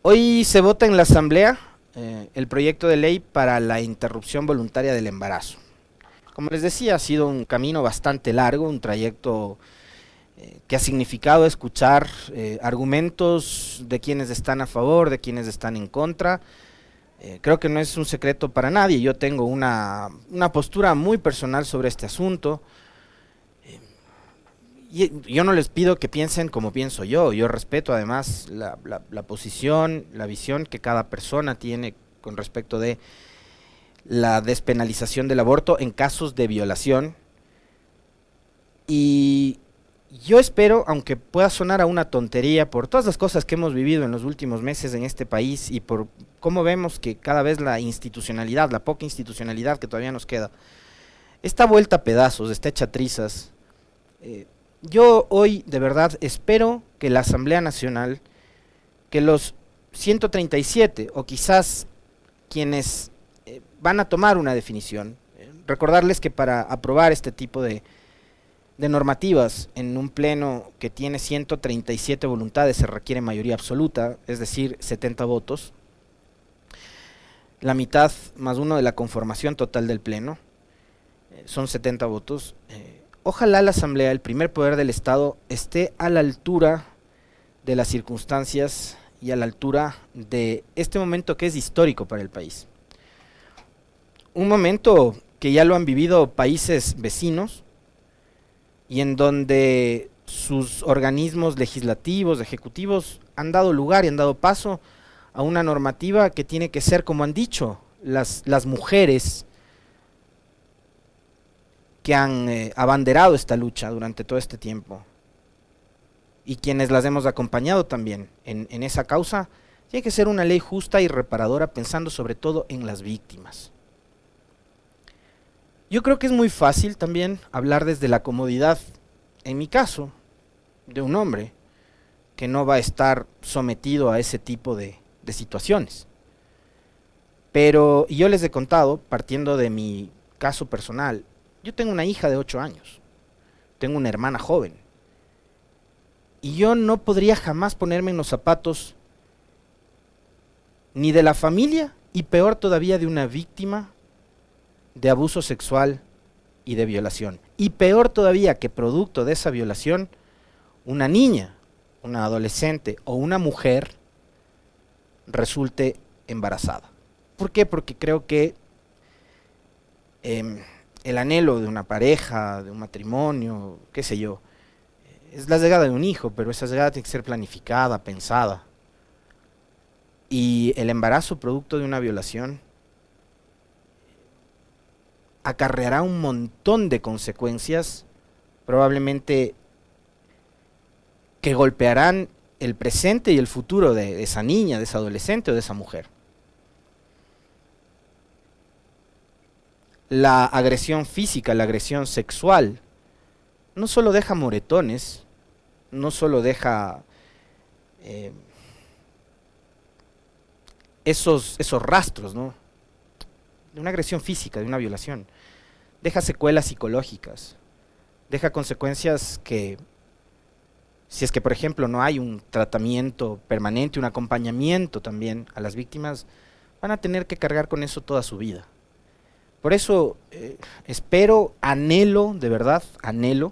Hoy se vota en la Asamblea el proyecto de ley para la interrupción voluntaria del embarazo. Como les decía, ha sido un camino bastante largo, un trayecto que ha significado escuchar argumentos de quienes están a favor, de quienes están en contra. Creo que no es un secreto para nadie, yo tengo una postura muy personal sobre este asunto. Y yo no les pido que piensen como pienso yo respeto además la posición, la visión que cada persona tiene con respecto de la despenalización del aborto en casos de violación. Y yo espero, aunque pueda sonar a una tontería por todas las cosas que hemos vivido en los últimos meses en este país y por cómo vemos que cada vez la institucionalidad, la poca institucionalidad que todavía nos queda, está vuelta a pedazos, está hecha trizas. Yo hoy de verdad espero que la Asamblea Nacional, que los 137 o quizás quienes van a tomar una definición, recordarles que para aprobar este tipo de normativas en un pleno que tiene 137 voluntades se requiere mayoría absoluta, es decir, 70 votos, la mitad más uno de la conformación total del pleno, son 70 votos. Ojalá la Asamblea, el primer poder del Estado, esté a la altura de las circunstancias y a la altura de este momento que es histórico para el país. Un momento que ya lo han vivido países vecinos y en donde sus organismos legislativos, ejecutivos, han dado lugar y han dado paso a una normativa que tiene que ser, como han dicho, las mujeres que han abanderado esta lucha durante todo este tiempo y quienes las hemos acompañado también en esa causa, tiene que ser una ley justa y reparadora pensando sobre todo en las víctimas. Yo creo que es muy fácil también hablar desde la comodidad, en mi caso, de un hombre que no va a estar sometido a ese tipo de situaciones. Pero yo les he contado, partiendo de mi caso personal, yo tengo una hija de 8 años, tengo una hermana joven, y yo no podría jamás ponerme en los zapatos ni de la familia, y peor todavía de una víctima de abuso sexual y de violación. Y peor todavía que producto de esa violación, una niña, una adolescente o una mujer resulte embarazada. ¿Por qué? Porque creo que el anhelo de una pareja, de un matrimonio, qué sé yo, es la llegada de un hijo, pero esa llegada tiene que ser planificada, pensada. Y el embarazo producto de una violación acarreará un montón de consecuencias, probablemente que golpearán el presente y el futuro de esa niña, de esa adolescente o de esa mujer. La agresión física, la agresión sexual, no solo deja moretones, no solo deja esos rastros, ¿no?, de una agresión física, de una violación, deja secuelas psicológicas, deja consecuencias que, si es que por ejemplo no hay un tratamiento permanente, un acompañamiento también a las víctimas, van a tener que cargar con eso toda su vida. Por eso espero, anhelo, de verdad, anhelo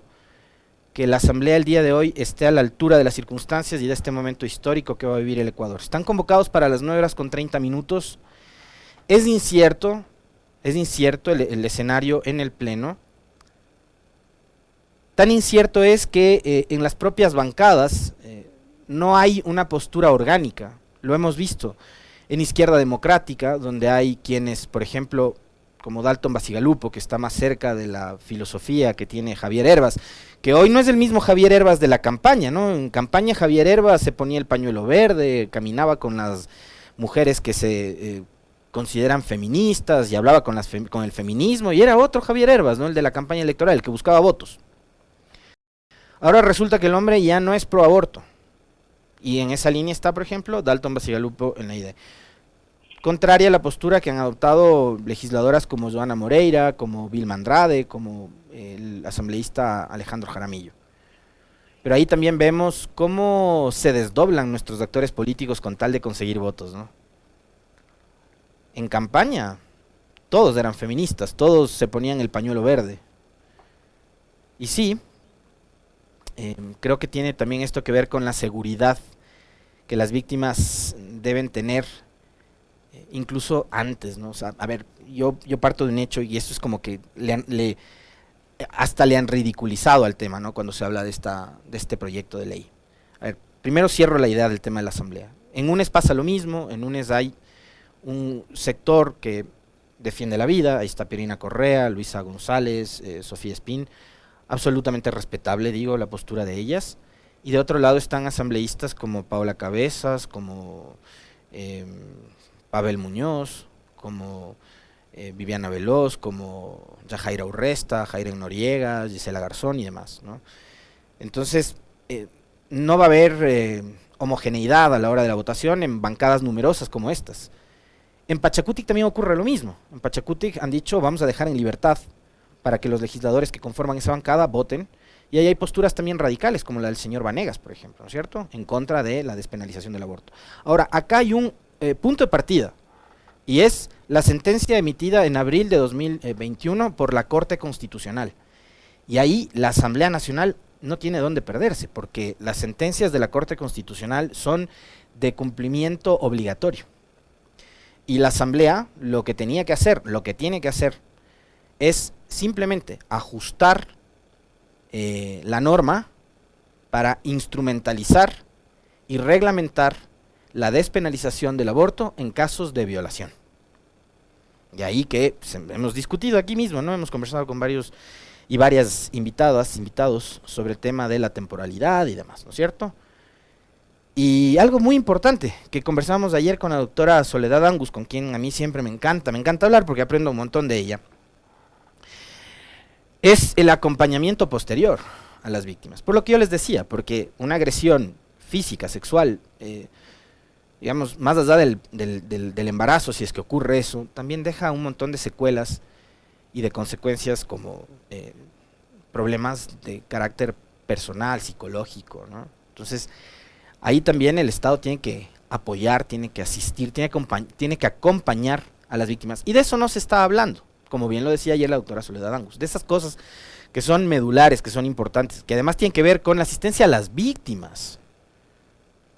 que la Asamblea el día de hoy esté a la altura de las circunstancias y de este momento histórico que va a vivir el Ecuador. Están convocados para las 9:30. Es incierto el escenario en el pleno. Tan incierto es que en las propias bancadas no hay una postura orgánica. Lo hemos visto en Izquierda Democrática, donde hay quienes, por ejemplo, como Dalton Bacigalupo, que está más cerca de la filosofía que tiene Javier Hervas, que hoy no es el mismo Javier Hervas de la campaña, ¿no? En campaña Javier Hervas se ponía el pañuelo verde, caminaba con las mujeres que se consideran feministas y hablaba con el feminismo, y era otro Javier Hervas, ¿no?, el de la campaña electoral, el que buscaba votos. Ahora resulta que el hombre ya no es pro aborto, y en esa línea está, por ejemplo, Dalton Bacigalupo en la idea. Contraria a la postura que han adoptado legisladoras como Joana Moreira, como Vilma Andrade, como el asambleísta Alejandro Jaramillo. Pero ahí también vemos cómo se desdoblan nuestros actores políticos con tal de conseguir votos, ¿no? En campaña, todos eran feministas, todos se ponían el pañuelo verde. Y sí, creo que tiene también esto que ver con la seguridad que las víctimas deben tener, incluso antes, ¿no? O sea, a ver, yo parto de un hecho y esto es como que hasta le han ridiculizado al tema, ¿no? Cuando se habla de este proyecto de ley. A ver, primero cierro la idea del tema de la asamblea. En UNES pasa lo mismo, en UNES hay un sector que defiende la vida, ahí está Pirina Correa, Luisa González, Sofía Espín, absolutamente respetable, digo, la postura de ellas, y de otro lado están asambleístas como Paola Cabezas, como eh, Pavel Muñoz, como Viviana Veloz, como Yajaira Urresta, Jaira Noriega, Gisela Garzón y demás, ¿no? Entonces, no va a haber homogeneidad a la hora de la votación en bancadas numerosas como estas. En Pachacutic también ocurre lo mismo. En Pachacutic han dicho, vamos a dejar en libertad para que los legisladores que conforman esa bancada voten, y ahí hay posturas también radicales, como la del señor Vanegas, por ejemplo, ¿no es cierto?, en contra de la despenalización del aborto. Ahora, acá hay un punto de partida, y es la sentencia emitida en abril de 2021 por la Corte Constitucional. Y ahí la Asamblea Nacional no tiene dónde perderse, porque las sentencias de la Corte Constitucional son de cumplimiento obligatorio. Y la Asamblea lo que tenía que hacer, lo que tiene que hacer, es simplemente ajustar la norma para instrumentalizar y reglamentar la despenalización del aborto en casos de violación. De ahí que hemos discutido aquí mismo, ¿no? Hemos conversado con varios y varias invitados sobre el tema de la temporalidad y demás, ¿no es cierto? Y algo muy importante que conversamos ayer con la doctora Soledad Angus, con quien a mí siempre me encanta hablar porque aprendo un montón de ella, es el acompañamiento posterior a las víctimas. Por lo que yo les decía, porque una agresión física, sexual, digamos, más allá del embarazo, si es que ocurre eso, también deja un montón de secuelas y de consecuencias como problemas de carácter personal, psicológico, ¿no? Entonces, ahí también el Estado tiene que apoyar, tiene que asistir, tiene que acompañar a las víctimas. Y de eso no se está hablando, como bien lo decía ayer la doctora Soledad Angus, de esas cosas que son medulares, que son importantes, que además tienen que ver con la asistencia a las víctimas.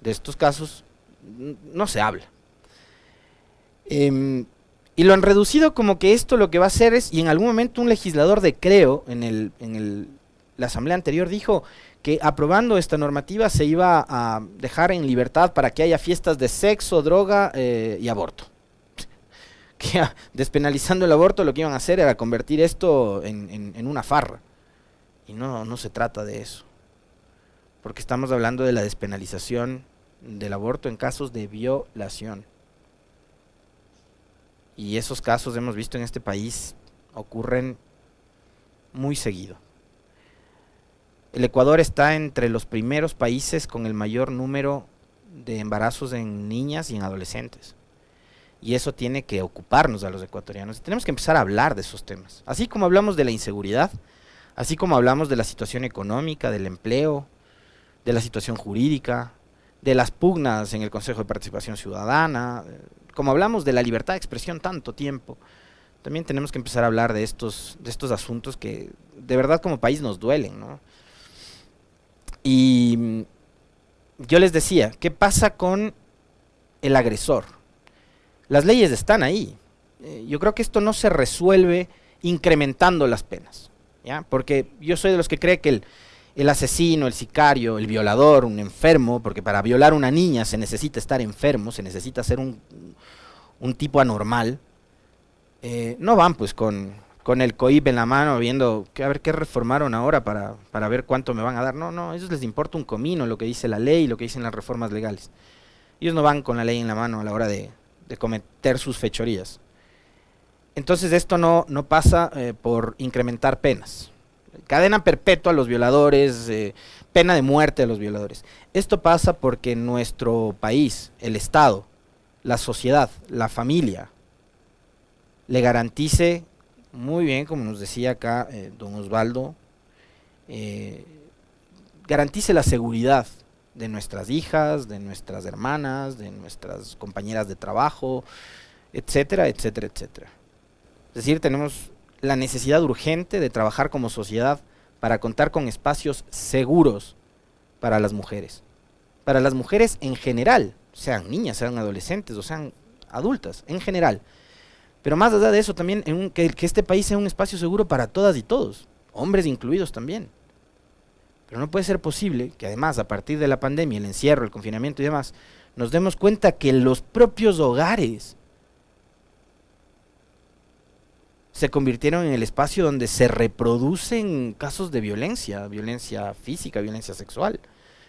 De estos casos no se habla. Y lo han reducido como que esto lo que va a hacer es, y en algún momento un legislador de Creo, la asamblea anterior dijo que aprobando esta normativa se iba a dejar en libertad para que haya fiestas de sexo, droga y aborto. Que despenalizando el aborto lo que iban a hacer era convertir esto en una farra. Y no se trata de eso. Porque estamos hablando de la despenalización del aborto en casos de violación. Y esos casos hemos visto en este país ocurren muy seguido. El Ecuador está entre los primeros países con el mayor número de embarazos en niñas y en adolescentes. Y eso tiene que ocuparnos a los ecuatorianos. Tenemos que empezar a hablar de esos temas. Así como hablamos de la inseguridad, así como hablamos de la situación económica, del empleo, de la situación jurídica, de las pugnas en el Consejo de Participación Ciudadana, como hablamos de la libertad de expresión tanto tiempo, también tenemos que empezar a hablar de estos asuntos que de verdad como país nos duelen, ¿no? Y yo les decía, ¿qué pasa con el agresor? Las leyes están ahí. Yo creo que esto no se resuelve incrementando las penas, ¿ya? Porque yo soy de los que cree que el asesino, el sicario, el violador, un enfermo, porque para violar a una niña se necesita estar enfermo, se necesita ser un tipo anormal, no van pues con el COIP en la mano viendo a ver qué reformaron ahora para ver cuánto me van a dar. No, a ellos les importa un comino lo que dice la ley, lo que dicen las reformas legales. Ellos no van con la ley en la mano a la hora de cometer sus fechorías. Entonces esto no pasa por incrementar penas. Cadena perpetua a los violadores, pena de muerte a los violadores. Esto pasa porque nuestro país, el Estado, la sociedad, la familia, le garantice muy bien, como nos decía acá don Osvaldo, garantice la seguridad de nuestras hijas, de nuestras hermanas, de nuestras compañeras de trabajo, etcétera, etcétera, etcétera. Es decir, tenemos la necesidad urgente de trabajar como sociedad para contar con espacios seguros para las mujeres en general, sean niñas, sean adolescentes o sean adultas, en general. Pero más allá de eso también, que este país sea un espacio seguro para todas y todos, hombres incluidos también. Pero no puede ser posible que además, a partir de la pandemia, el encierro, el confinamiento y demás, nos demos cuenta que los propios hogares se convirtieron en el espacio donde se reproducen casos de violencia, violencia física, violencia sexual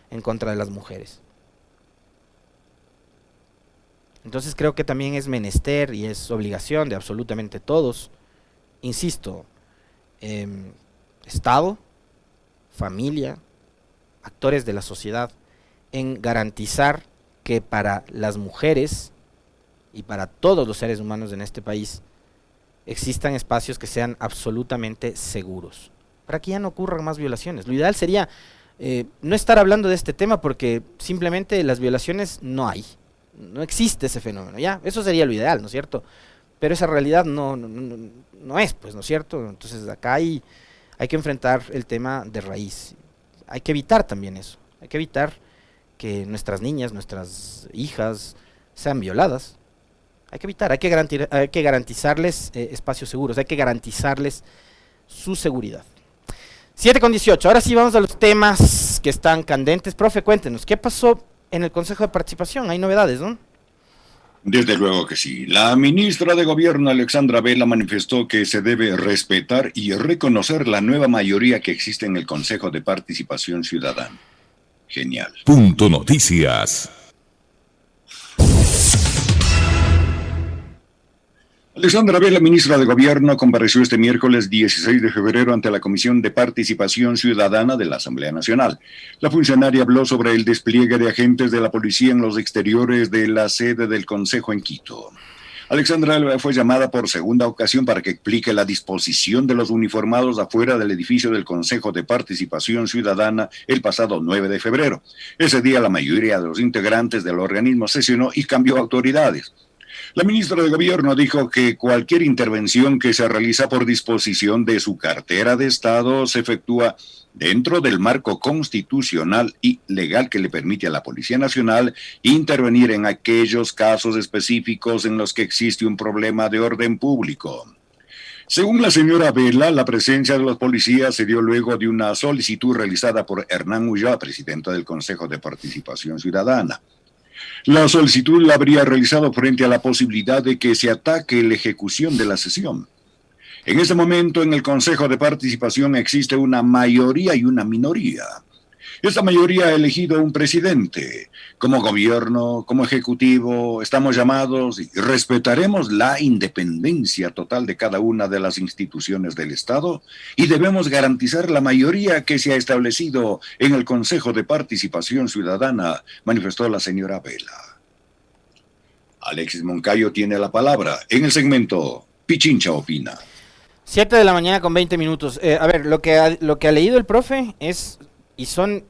en contra de las mujeres. Entonces creo que también es menester y es obligación de absolutamente todos, insisto, Estado, familia, actores de la sociedad, en garantizar que para las mujeres y para todos los seres humanos en este país existan espacios que sean absolutamente seguros, para que ya no ocurran más violaciones. Lo ideal sería no estar hablando de este tema porque simplemente las violaciones no hay, no existe ese fenómeno, ya, eso sería lo ideal, ¿no es cierto? Pero esa realidad no es, pues, ¿no es cierto? Entonces acá hay que enfrentar el tema de raíz, hay que evitar también eso, hay que evitar que nuestras niñas, nuestras hijas sean violadas, hay que evitar, hay que garantizarles espacios seguros, hay que garantizarles su seguridad. 7:18, ahora sí vamos a los temas que están candentes. Profe, cuéntenos, ¿qué pasó en el Consejo de Participación? Hay novedades, ¿no? Desde luego que sí. La ministra de Gobierno, Alexandra Vela, manifestó que se debe respetar y reconocer la nueva mayoría que existe en el Consejo de Participación Ciudadana. Genial. Punto Noticias. Alexandra Vela, ministra de Gobierno, compareció este miércoles 16 de febrero ante la Comisión de Participación Ciudadana de la Asamblea Nacional. La funcionaria habló sobre el despliegue de agentes de la policía en los exteriores de la sede del Consejo en Quito. Alexandra Vela fue llamada por segunda ocasión para que explique la disposición de los uniformados afuera del edificio del Consejo de Participación Ciudadana el pasado 9 de febrero. Ese día la mayoría de los integrantes del organismo sesionó y cambió autoridades. La ministra de Gobierno dijo que cualquier intervención que se realiza por disposición de su cartera de Estado se efectúa dentro del marco constitucional y legal que le permite a la Policía Nacional intervenir en aquellos casos específicos en los que existe un problema de orden público. Según la señora Vela, la presencia de los policías se dio luego de una solicitud realizada por Hernán Ulloa, presidenta del Consejo de Participación Ciudadana. La solicitud la habría realizado frente a la posibilidad de que se ataque la ejecución de la sesión. En este momento, en el Consejo de Participación existe una mayoría y una minoría. Esta mayoría ha elegido un presidente. Como gobierno, como ejecutivo, estamos llamados y respetaremos la independencia total de cada una de las instituciones del Estado y debemos garantizar la mayoría que se ha establecido en el Consejo de Participación Ciudadana, manifestó la señora Vela. Alexis Moncayo tiene la palabra en el segmento Pichincha Opina. 7:20 a.m. A ver, lo que ha leído el profe son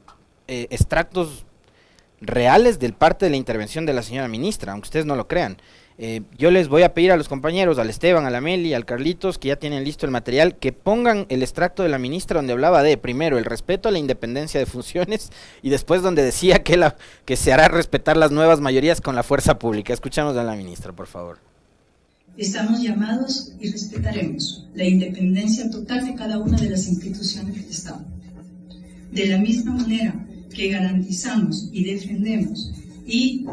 extractos reales del parte de la intervención de la señora ministra, aunque ustedes no lo crean. Yo les voy a pedir a los compañeros, al Esteban, a la Meli, al Carlitos, que ya tienen listo el material, que pongan el extracto de la ministra donde hablaba de, primero, el respeto a la independencia de funciones, y después donde decía que se hará respetar las nuevas mayorías con la fuerza pública. Escuchamos a la ministra, por favor. Estamos llamados y respetaremos la independencia total de cada una de las instituciones del Estado. De la misma manera que garantizamos y defendemos y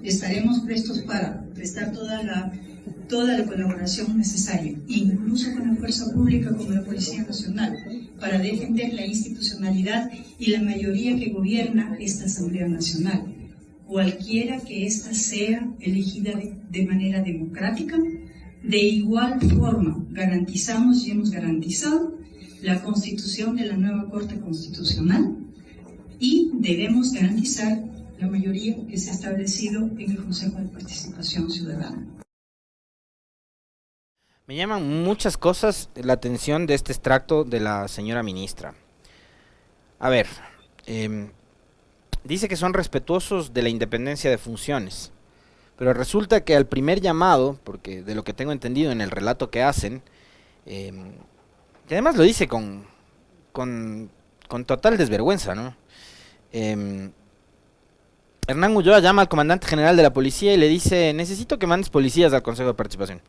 estaremos prestos para prestar toda la colaboración necesaria, incluso con la fuerza pública como la Policía Nacional, para defender la institucionalidad y la mayoría que gobierna esta Asamblea Nacional, cualquiera que ésta sea elegida de manera democrática. De igual forma, garantizamos y hemos garantizado la constitución de la nueva Corte Constitucional y debemos garantizar la mayoría que se ha establecido en el Consejo de Participación Ciudadana. Me llaman muchas cosas la atención de este extracto de la señora ministra. A ver, dice que son respetuosos de la independencia de funciones, pero resulta que al primer llamado, porque de lo que tengo entendido en el relato que hacen, y además lo dice con total desvergüenza, ¿no? Hernán Ulloa llama al comandante general de la policía y le dice: necesito que mandes policías al Consejo de Participación.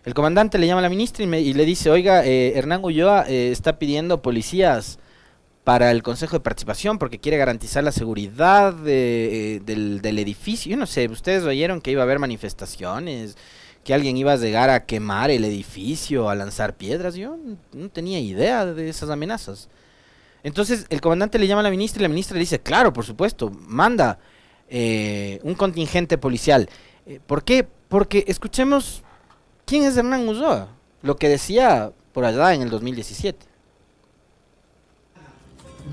El comandante le llama a la ministra y le dice: oiga, Hernán Ulloa está pidiendo policías para el Consejo de Participación porque quiere garantizar la seguridad del edificio. Yo no sé, ustedes oyeron que iba a haber manifestaciones, que alguien iba a llegar a quemar el edificio, a lanzar piedras. Yo no tenía idea de esas amenazas. Entonces el comandante le llama a la ministra y la ministra le dice: claro, por supuesto, manda un contingente policial. ¿Por qué? Porque escuchemos quién es Hernán Ulloa, lo que decía por allá en el 2017.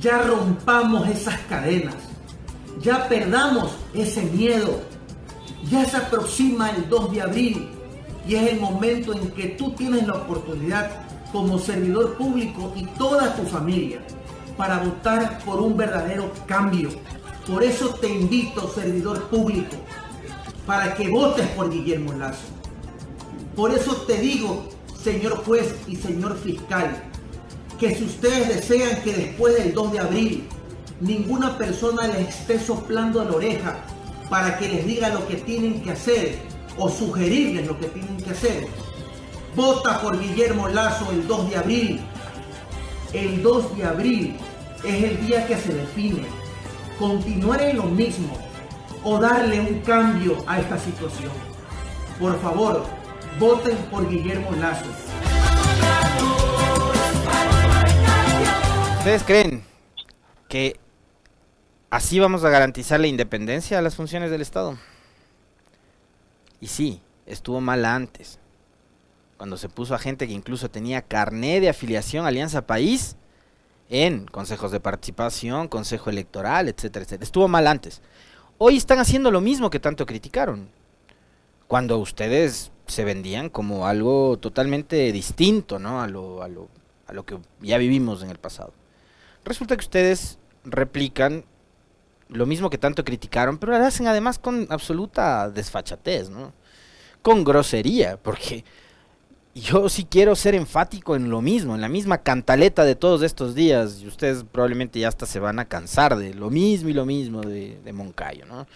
Ya rompamos esas cadenas, ya perdamos ese miedo, ya se aproxima el 2 de abril y es el momento en que tú tienes la oportunidad como servidor público y toda tu familia para votar por un verdadero cambio. Por eso te invito, servidor público, para que votes por Guillermo Lasso. Por eso te digo, señor juez y señor fiscal, que si ustedes desean que después del 2 de abril ninguna persona les esté soplando la oreja para que les diga lo que tienen que hacer o sugerirles lo que tienen que hacer, vota por Guillermo Lasso el 2 de abril. El 2 de abril es el día que se define continuar en lo mismo o darle un cambio a esta situación. Por favor, voten por Guillermo Lasso. ¿Ustedes creen que así vamos a garantizar la independencia de las funciones del Estado? Y sí, estuvo mal antes, cuando se puso a gente que incluso tenía carné de afiliación a Alianza País en consejos de participación, consejo electoral, etcétera, etcétera. Estuvo mal antes. Hoy están haciendo lo mismo que tanto criticaron, cuando ustedes se vendían como algo totalmente distinto, ¿no?, a lo que ya vivimos en el pasado. Resulta que ustedes replican lo mismo que tanto criticaron, pero lo hacen además con absoluta desfachatez, ¿no?, con grosería, porque yo sí quiero ser enfático en lo mismo, en la misma cantaleta de todos estos días, y ustedes probablemente ya hasta se van a cansar de lo mismo y lo mismo de Moncayo, ¿no?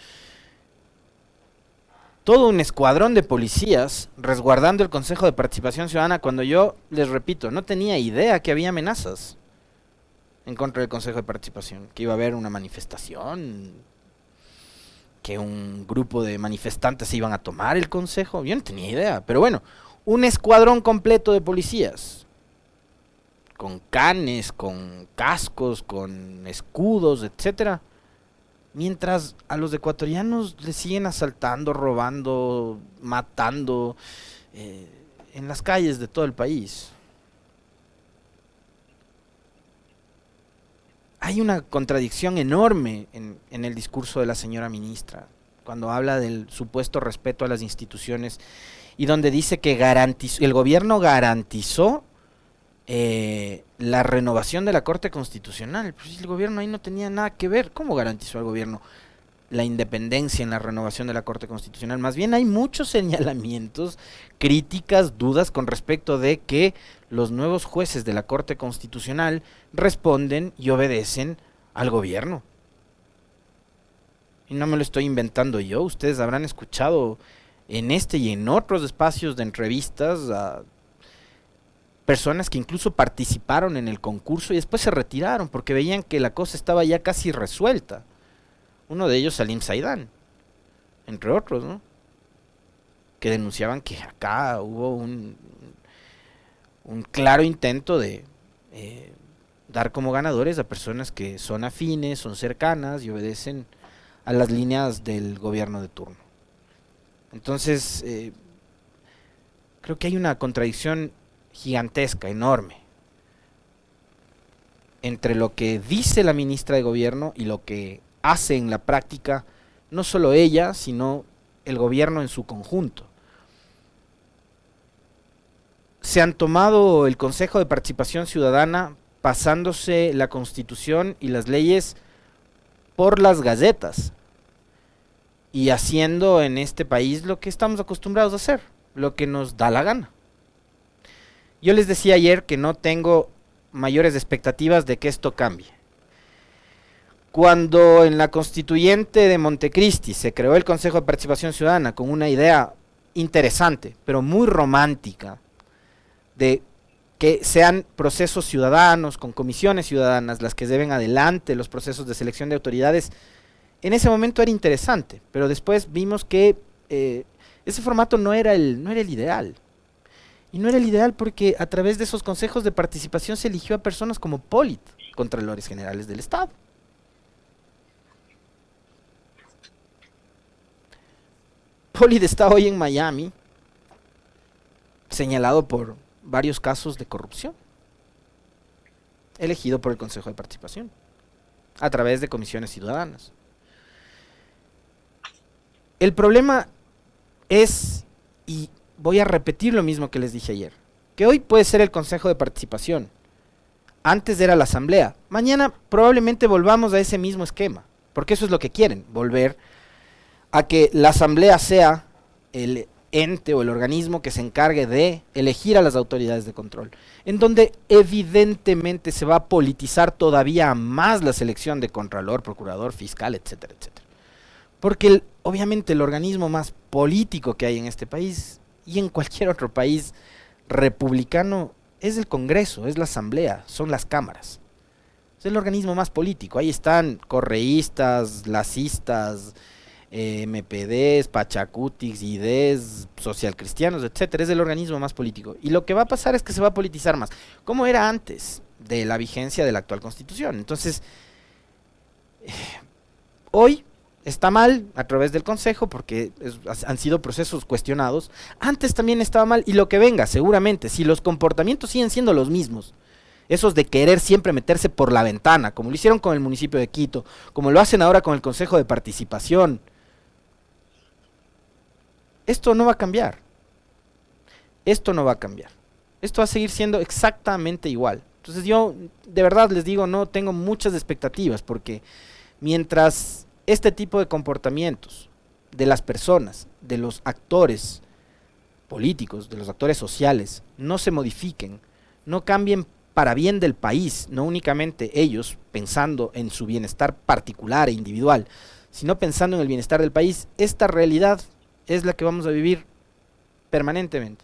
Todo un escuadrón de policías resguardando el Consejo de Participación Ciudadana, cuando yo, les repito, no tenía idea que había amenazas en contra del Consejo de Participación, que iba a haber una manifestación, que un grupo de manifestantes se iban a tomar el Consejo. Yo no tenía idea, pero bueno, un escuadrón completo de policías, con canes, con cascos, con escudos, etcétera, mientras a los ecuatorianos les siguen asaltando, robando, matando en las calles de todo el país. Hay una contradicción enorme en el discurso de la señora ministra, cuando habla del supuesto respeto a las instituciones y donde dice que el gobierno garantizó la renovación de la Corte Constitucional. Pues el gobierno ahí no tenía nada que ver. ¿Cómo garantizó el gobierno la independencia en la renovación de la Corte Constitucional? Más bien hay muchos señalamientos, críticas, dudas con respecto de que los nuevos jueces de la Corte Constitucional responden y obedecen al gobierno. Y no me lo estoy inventando yo, ustedes habrán escuchado en este y en otros espacios de entrevistas a personas que incluso participaron en el concurso y después se retiraron porque veían que la cosa estaba ya casi resuelta. Uno de ellos, Salim Saidán, entre otros, ¿no?, que denunciaban que acá hubo un claro intento de dar como ganadores a personas que son afines, son cercanas y obedecen a las líneas del gobierno de turno. Entonces, creo que hay una contradicción gigantesca, enorme, entre lo que dice la ministra de Gobierno y lo que hace en la práctica, no solo ella, sino el gobierno en su conjunto. Se han tomado el Consejo de Participación Ciudadana pasándose la Constitución y las leyes por las galletas y haciendo en este país lo que estamos acostumbrados a hacer, lo que nos da la gana. Yo les decía ayer que no tengo mayores expectativas de que esto cambie. Cuando en la constituyente de Montecristi se creó el Consejo de Participación Ciudadana con una idea interesante, pero muy romántica, de que sean procesos ciudadanos, con comisiones ciudadanas, las que lleven adelante los procesos de selección de autoridades, en ese momento era interesante, pero después vimos que ese formato no era el ideal. Y no era el ideal porque a través de esos consejos de participación se eligió a personas como Polit, Contralores Generales del Estado. Polit está hoy en Miami, señalado por varios casos de corrupción, elegido por el Consejo de Participación, a través de comisiones ciudadanas. El problema es, y voy a repetir lo mismo que les dije ayer, que hoy puede ser el Consejo de Participación, antes era la Asamblea, mañana probablemente volvamos a ese mismo esquema, porque eso es lo que quieren, volver a que la Asamblea sea el ente o el organismo que se encargue de elegir a las autoridades de control, en donde evidentemente se va a politizar todavía más la selección de contralor, procurador, fiscal, etcétera, etcétera. Porque obviamente el organismo más político que hay en este país y en cualquier otro país republicano es el Congreso, es la Asamblea, son las cámaras. Es el organismo más político, ahí están correístas, lacistas, MPDs, Pachacutics, IDs, socialcristianos, etcétera, es el organismo más político. Y lo que va a pasar es que se va a politizar más, como era antes de la vigencia de la actual Constitución. Entonces, hoy está mal a través del Consejo porque han sido procesos cuestionados. Antes también estaba mal y lo que venga, seguramente, si los comportamientos siguen siendo los mismos, esos de querer siempre meterse por la ventana, como lo hicieron con el municipio de Quito, como lo hacen ahora con el Consejo de Participación, esto no va a cambiar. Esto no va a cambiar. Esto va a seguir siendo exactamente igual. Entonces yo, de verdad les digo, no tengo muchas expectativas, porque mientras este tipo de comportamientos de las personas, de los actores políticos, de los actores sociales, no se modifiquen, no cambien para bien del país, no únicamente ellos pensando en su bienestar particular e individual, sino pensando en el bienestar del país, esta realidad es la que vamos a vivir permanentemente.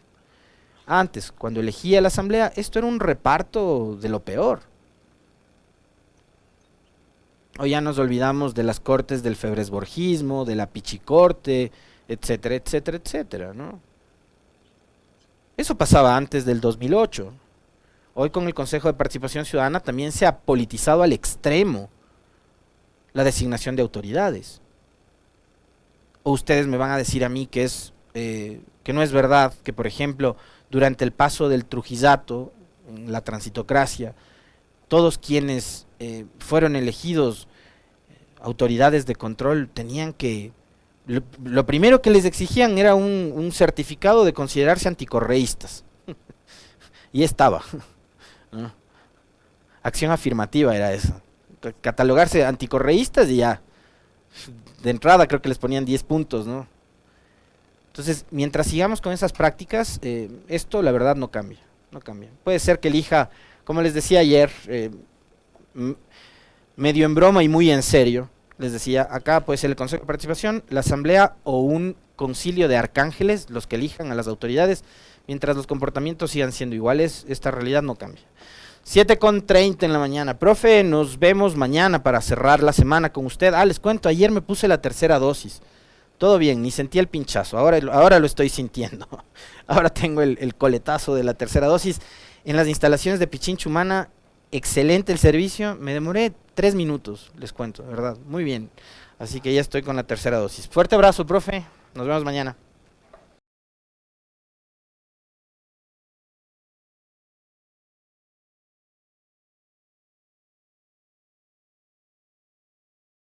Antes, cuando elegía la Asamblea, esto era un reparto de lo peor. Hoy ya nos olvidamos de las cortes del febresborgismo, de la pichicorte, etcétera, etcétera, etcétera, ¿no? Eso pasaba antes del 2008. Hoy con el Consejo de Participación Ciudadana también se ha politizado al extremo la designación de autoridades. O ustedes me van a decir a mí que que no es verdad, que por ejemplo durante el paso del Trujillato, en la transitocracia, todos quienes fueron elegidos autoridades de control tenían que, lo primero que les exigían era un certificado de considerarse anticorreístas. Y estaba, ¿no? Acción afirmativa era esa, catalogarse anticorreístas y ya, de entrada creo que les ponían 10 puntos, ¿no? Entonces, mientras sigamos con esas prácticas, esto la verdad no cambia, no cambia. Puede ser que elija, como les decía ayer, medio en broma y muy en serio, les decía, acá puede ser el Consejo de Participación, la Asamblea o un concilio de arcángeles, los que elijan a las autoridades, mientras los comportamientos sigan siendo iguales, esta realidad no cambia. 7:30 en la mañana. Profe, nos vemos mañana para cerrar la semana con usted. Les cuento, ayer me puse la tercera dosis. Todo bien, ni sentí el pinchazo, ahora lo estoy sintiendo. Ahora tengo el coletazo de la tercera dosis. En las instalaciones de Pichincha Humana, excelente el servicio. Me demoré 3 minutos, les cuento, de verdad, muy bien. Así que ya estoy con la tercera dosis. Fuerte abrazo, profe. Nos vemos mañana.